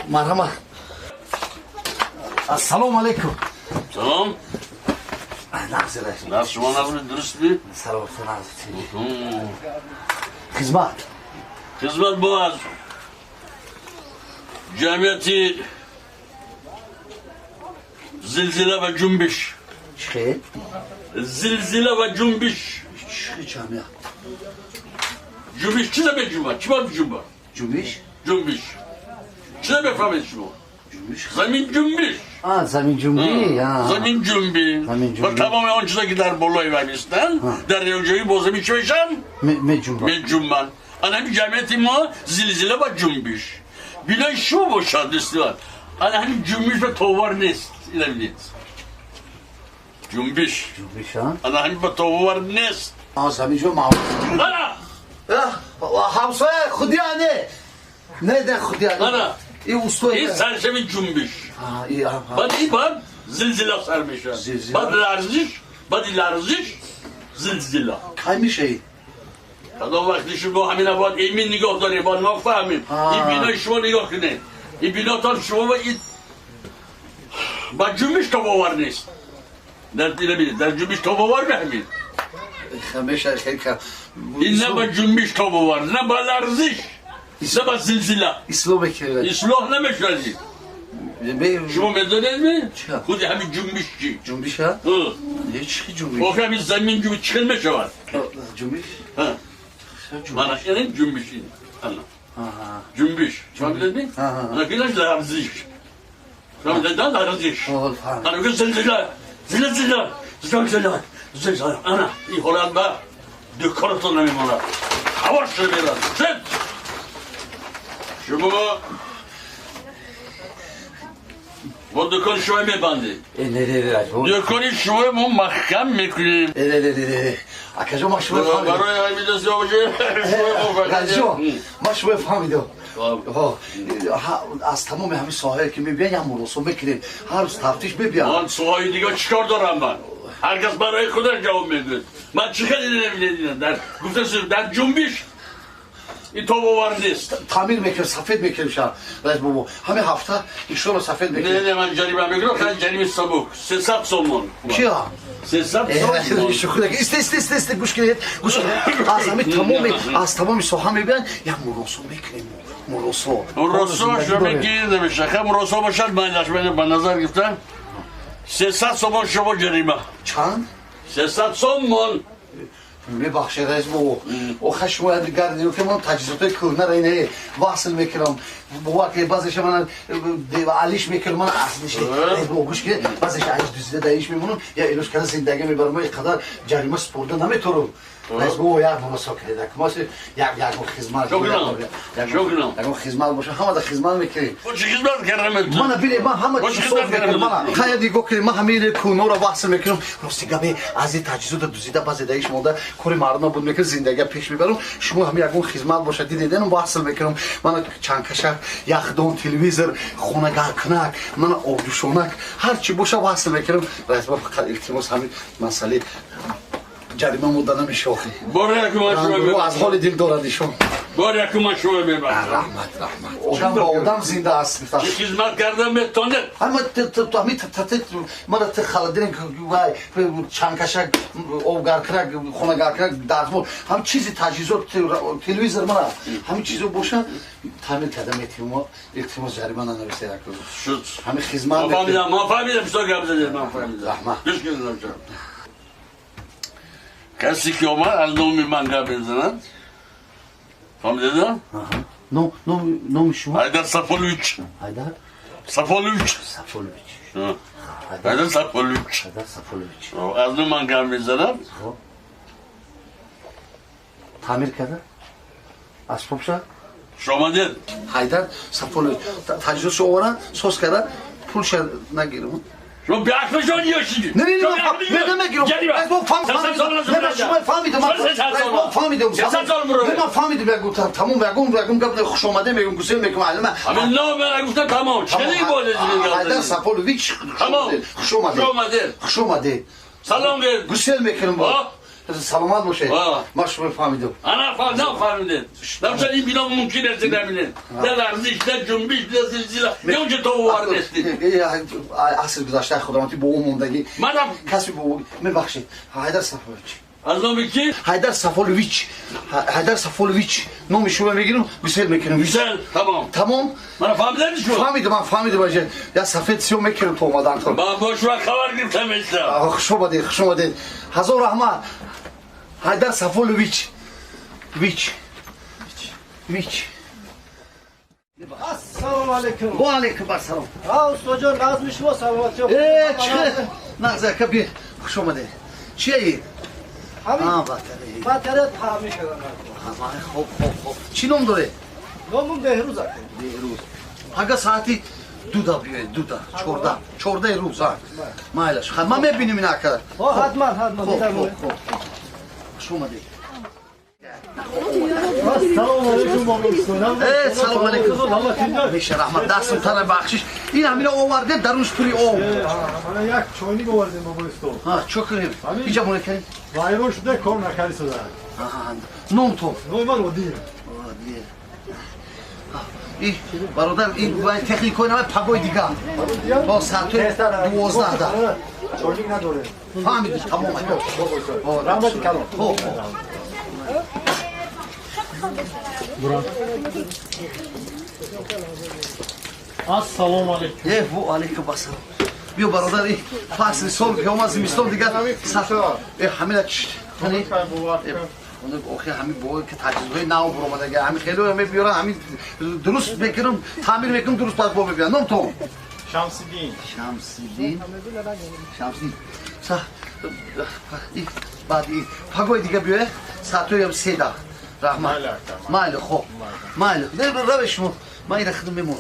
مرحبا. السلام علیکم. سلام. نفس شما نبود درست بی؟ سلام سلام. خدمت با از جمعیتی زلزله و جنبش. چه؟ زلزله و جنبش. چه جمعیت؟ جنبش چی به جنبش؟ چی باید جنبش؟ جنبش؟ جنبش چی بفهمید شما؟ جنبش؟ زمین جنبش. زمین جنبی. زمین جنبی. و تمام آن چیزا که در بالای ومیستن در یوجایی با زمین چی بشن؟ می جنبن. آن همین جمعیتی ما زلزله و جنبش. بینای شما باشد استوار. آن همین جنبش به توار نیست. اینه بینید. جنبش. آن همین به توار نیست. زمین جنبش معروف. همسایه خودی نه خودی این اوستوی این سرشمی جنبش. بعد این باید زلزله سر میشه. بعد لرزش زلزله. کی میشه این؟ تا وقتی شما همین باید ایمین نگاه داریم باید ما فهمیم. این بینای شما نگاه کنه. این بیناتان شما و این با جنبش تا باور نیست. در جنبش تا باور بهمید. خمیشه خیلی که این نه با جنبش تا باور نه با لرزش نه با زلزله. اصلاح بکنید. اصلاح نمیشنید. شما میدونید می؟ خودی همین جنبش چی؟ جنبش ها؟ یه چی جنبش؟ آخه همین زمین جنبش چکل میشود. جنبش؟ من این جنبش این. جنبش. شما میدونید می؟ نکنش لرزش. شما میدونید لرزش. من میگم زلزله. انا این حالت با دکارتون نمیماند. حواس رو بیرد. شما با دکان شما میبندید. دکانی شما ما محکم میکنیم. اکجا ما شما فهمیدم. برای همین دستی ها باشه. ما شما فهمیدم. از تمام همین ساحل که میبین یه مراسم میکنیم. هر روز تفتیش ببین. آن ساحل دیگه چیکار دارم من؟ هرکس برای خودش جواب میده. من چیکار نمیدونم در جنبش این تو باور نیست. تعمیر میکنم سفید میکنم شهر. راست بابا همه هفته ایشون رو سفید میکنم. نه من جریمه میگیرم خیلی جریمه سبک 300 سومون. چیا؟ 300 سومون. شکر است گوش کنید. از همه تمام ساحل میبین یا مراسم میکنیم. مراسم شما میگید نمیشه. خب مراسم باشد من به نظر گرفتم 300 سومون شما جریمه. چند؟ 300 سومون. میبخشید از بابا آخه شما گردیو که من تجهیزات کهنه را اینه واصل میکنم بابا که بعضیش من علیش میکنم من اصلیش بابا گوش که بعضیش علیش دوزیده دایش میمونم یا ایلوش که زندگی میبرم اینقدر جریمه سپرده نمیتونم از بابا یک مراسم کنید یک خدمت باشه همه در خدمت میکنیم چه خدمت کردم من ببین من همه چیز صاف میکنم من خیلی دیگه کنیم من همین کهنه را واصل میکنم راستی گبه از این تجهیزات دوزیده بعضی دایش مونده کوری مردم بود میکنم زندگی پیش میبرم شما همین یک خدمت باشه دیدین واصل میکنم من چند کشک یخدان تلویزیون خونه‌گاه کنک من آبجوشونک هر چی باشه واصل میکنم راست با فقط التماس همین مسئله جریمه مدت نمیشه آخه باره که من شما میبرم از حال دل دارد ایشون باره که من شما میبرم رحمت آدم با آدم زنده است چه خدمت کردم بتونه اما تو همین من خالدین وای چند کشک آبگار کنک خونه‌گاه کنک دستمال هم چیزی تجهیزات تلویزیون من همین چیزو باشه تعمیر کردم التماس جریمه ننویسه شد همین خدمت ما فهمیدم چطور گپ زدید من فهمیدم رحمت گوش کردم کسی که اومد از نام من گپ بزند فهمیدید؟ نام شما؟ حیدر صفالویچ حیدر؟ صفالویچ حیدر صفالویچ از نام من گپ بزند تعمیر کرده؟ اسباب شد؟ شما دید؟ حیدر صفالویچ تجهیزش آورن سوز کرده پول شد نگیرم شما بیاک بشون یا چی؟ نه نمیگیرم از با فهمیدم تمام گفت خوش آمده میگم گوشه میگم معلومه همین نام من گفتم تمام چه دیگه بوده حیدر صفالویچ خوش اومده Salom ver. Güzel mekanım bu. Ha? Salamat bu şey. Ha. Maşhur fahmidim. Ana falan ne fahmedin? Namşan iyi bina mümkün etsin eminin. Neler işte cümbüş de zilzile. Ne önce tavuğu var destin. Asıl güzaşlar xudamati bu umumdaki. Madem. Kasbi bu. Me bakşı. Haydar Safoloviç. Azam ki. Haydar Safoloviç. Haydar Safoloviç. Nomi şube mekanım. Güzel mekanım. Güzel. Tamam. Tamam. Bana fahmeder şu? Fahmidim hacı. Ya Safet siyo mekanım tomadan sonra. Bana boş ver kavar gibi temizle. Hoşuma değil. Hazır Rahman. Haydar Safoloviç. Viç. Assalamu aleyküm. Bu aleyküm assalam. Ha ustacan nazmış mı salavat yok. Çıkı. Nazar kapı. Hoşuma değil. Şey. Hamid. Batarya. Batarya tahamış adam. Hop. Çinom dore. Nomum Behruz akı. Behruz. Haga saati duda. Çorda Eruz ha. Maylaş. Ma me binim ina kadar. O hadman. Hop. Hoşuma değil. Assalamu aleyküm baba ustacan. Selamun aleyküm. Beşer Ahmet Dasım tane bakşiş. İn hamile o var de darmış puri o. Bana yak çoyni govardın baba usta. Ha çok önemli. Hiç bunu kelim. Vayroş de korna kalisi da. Non to. Normal o değil. İyi. Barodan iyi bu teknik oynama pagoy diga. O saatü 12'da. Çoyni ne doğru? Fahmidim tamam. Rahmet kalın. Hop. Assalamu aleyküm. Bu aleyküm assalam. Bir barodan iyi. Fasıl sol yomaz mistom diga. Saatü. Hamile çişt. Hani onu okey hamid bu ki tacizbe nav burama da hamid khelo hame biora hamid durust bekirim tamir bekirim durust bak bu bekirim non to Şamsidin sa badi pagoy diga biye sato yam seda rahman mal kho mal ne rabeş mu may rakhdım memnun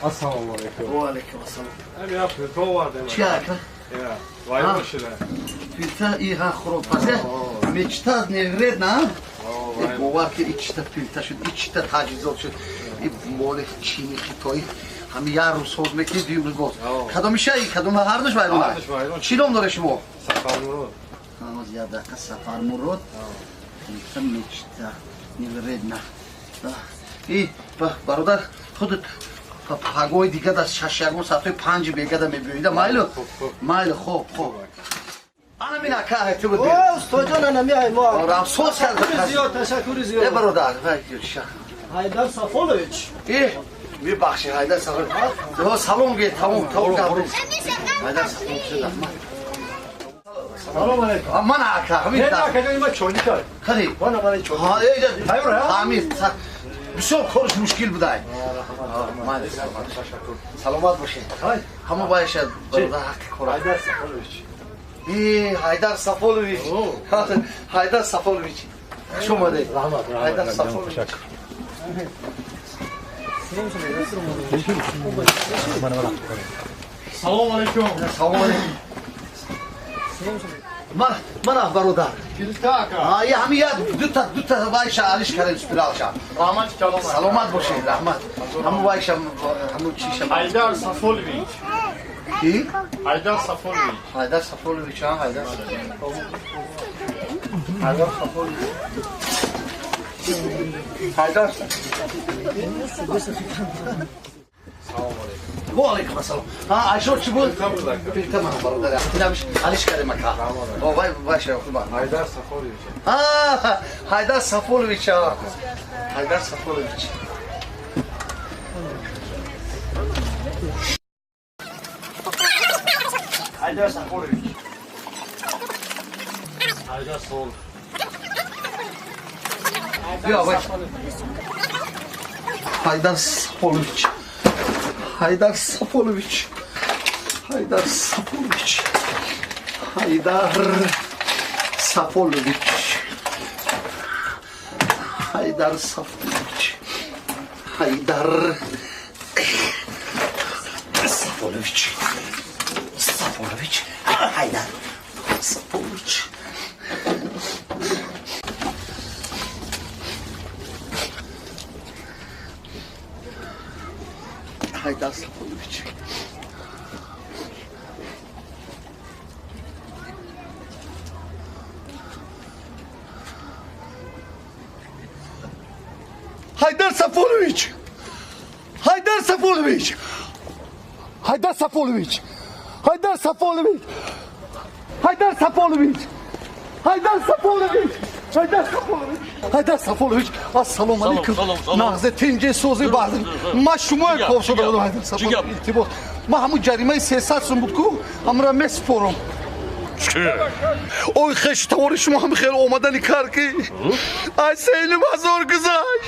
Assalamu aleyküm. Ve aleyküm assalam. Hem yapıyor, to var demek. Çaka Ya, vayroş ile. Pilta iha khropaze mechta nevredna باور که ایچتا پیلتا شد ایچتا تجهیزات شد این مال چینی خیتایی همه یه روز سوز میکنی دیوز گفت کدام میشه ای کدام هر دوش باید چی نام داره شما؟ سفر مرود از یه دقیقه سفر مرود پیلتا میچتا نیورد نه ای برادر خودت پاگوی دیگه در ششگون ساعتای 5 بیگه در میبیویده مایل خوب Ana mina kahve bu. O ustacan ana mi ay mo. Ram sos geldi. Teşekkür ediyorum. Ne baroda? Şah. Haydar Safoloviç. İyi. Bir bakşı Haydar Safoloviç. O salon git tamam kaldı. Haydar Safoloviç. Assalamu aleyküm. Aman aka. Ne akademi çoyni kay. Hadi. Bana bana çoyni. Ha iyi. Hayır ya. Hamid. Bir şey konuş müşkil bu da. Maalesef. Salamat bu şey. Hay. Ama başa baroda hakkı koray. Haydar Safoloviç. İyi Haydar Safoloviç. Haydar Safoloviç. Şuma değil. Haydar Safoloviç. Assalamu aleyküm. Selamun aleyküm. Mana baroda. Kiltaka. Ya hami ya duta başa aliş kare üstüraşa. Rahmet kalın. Salamat boşe rahmat. Hamu başa hamu çişe. Haydar Safoloviç. Ki? Haydar Safoloviç. Haydar Safoloviç ha Haydar. Haydar Safoloviç. Haydar. Bu aleyküm assalam. Ha Ayşe çubuğu. Tamam baroda. Tilamış aliş kare maka. O vay başa okuma. Haydar Safoloviç. Ha Haydar Safoloviç ha. Haydar Safoloviç. Haydar Safoloviç. Haydar Sol. Ya bak. Haydar Safoloviç. Haydar Safoloviç. Haydar Safoloviç. Haydar Safoloviç. Haydar Safoloviç. Haydar Safoloviç. Safoloviç. Haydar Safoloviç. Haydar Safonoviç. Haydar Safonoviç. Haydar Safonoviç. Haydar Safonoviç. Haydar Safonoviç. Haydar Safonoviç. Haydar Safonoviç. Haydar Safonoviç. Haydar Safonoviç. Assalomu alaykum. Nag'ze tenje so'zi ba'zan. Ma shuma kovsho dodam Haydar Safonoviç. İltibos. Ma hamu jarima 300 so'm bud ku. Hamra mesporum. Oy خش توار شما هم خیلی اومدنی کار کی از سیل بازار گذاشت